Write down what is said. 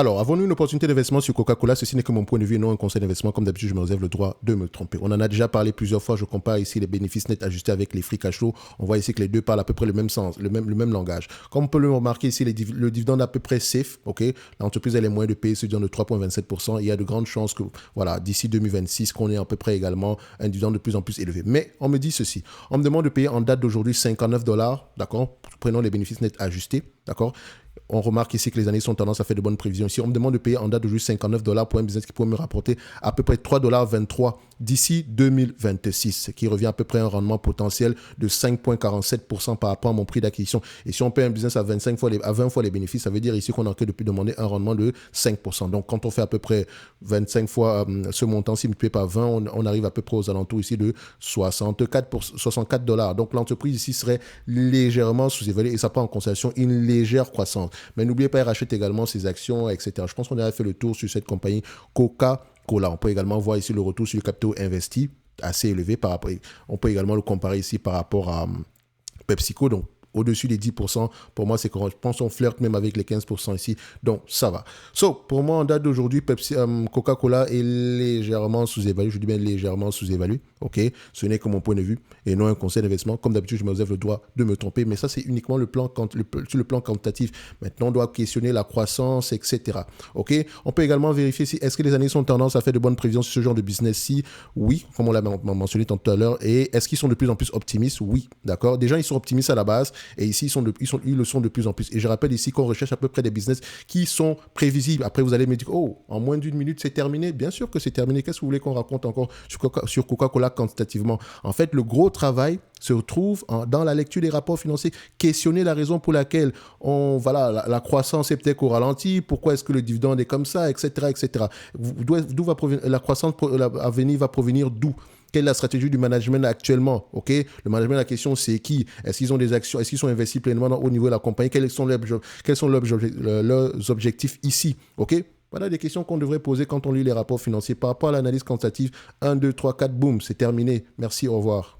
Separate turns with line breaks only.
Alors, avons-nous une opportunité d'investissement sur Coca-Cola? Ceci n'est que mon point de vue et non un conseil d'investissement. Comme d'habitude, je me réserve le droit de me tromper. On en a déjà parlé plusieurs fois. Je compare ici les bénéfices nets ajustés avec les free cash flow. On voit ici que les deux parlent à peu près le même sens, le même langage. Comme on peut le remarquer ici, le dividende est à peu près safe. Ok, l'entreprise a les moyens de payer ce dividende de 3,27%. Il y a de grandes chances que, voilà, d'ici 2026, qu'on ait à peu près également un dividende de plus en plus élevé. Mais on me dit ceci. On me demande de payer en date d'aujourd'hui 59 dollars. D'accord? Prenons les bénéfices nets ajustés. D'accord? On remarque ici que les années sont tendance à faire de bonnes prévisions. Ici, on me demande de payer en date d'aujourd'hui 59 dollars pour un business qui pourrait me rapporter à peu près 3,23 $ d'ici 2026, ce qui revient à peu près à un rendement potentiel de 5,47% par rapport à mon prix d'acquisition. Et si on paye un business à 20 fois les bénéfices, ça veut dire ici qu'on a que depuis demander un rendement de 5%. Donc, quand on fait à peu près 25 fois ce montant, si multiplié par 20, on arrive à peu près aux alentours ici de 64 dollars. Donc, l'entreprise ici serait légèrement sous-évaluée et ça prend en considération une légère croissance. Mais n'oubliez pas, il rachète également ses actions, etc. Je pense qu'on a fait le tour sur cette compagnie Coca-Cola. On peut également voir ici le retour sur le capital investi, assez élevé. On peut également le comparer ici par rapport à PepsiCo. Donc, au-dessus des 10%, pour moi, c'est correct. Je pense qu'on flirte même avec les 15% ici. Donc, ça va. Pour moi, en date d'aujourd'hui, Coca-Cola est légèrement sous-évalué. Je dis bien légèrement sous-évalué. OK? Ce n'est que mon point de vue et non un conseil d'investissement. Comme d'habitude, je me réserve le droit de me tromper. Mais ça, c'est uniquement sur le plan quantitatif. Maintenant, on doit questionner la croissance, etc. OK? On peut également vérifier si est-ce que les années sont tendance à faire de bonnes prévisions sur ce genre de business-ci. Oui, comme on l'a mentionné tout à l'heure. Et est-ce qu'ils sont de plus en plus optimistes? Oui. D'accord? Déjà, ils sont optimistes à la base. Et ici, ils le sont de plus en plus. Et je rappelle ici qu'on recherche à peu près des business qui sont prévisibles. Après, vous allez me dire, oh, en moins d'une minute, c'est terminé. Bien sûr que c'est terminé. Qu'est-ce que vous voulez qu'on raconte encore sur Coca-Cola quantitativement? En fait, le gros travail se trouve dans la lecture des rapports financiers, questionner la raison pour laquelle la croissance est peut-être au ralenti, pourquoi est-ce que le dividende est comme ça, etc., etc. D'où va provenir la croissance à venir va provenir d'où? Quelle est la stratégie du management actuellement? Ok, le management, la question, c'est qui? Est-ce qu'ils ont des actions? Est-ce qu'ils sont investis pleinement au niveau de la compagnie? Quels sont leurs objectifs ici? Ok, voilà des questions qu'on devrait poser quand on lit les rapports financiers par rapport à l'analyse quantitative. 1, 2, 3, 4, boum, c'est terminé. Merci, au revoir.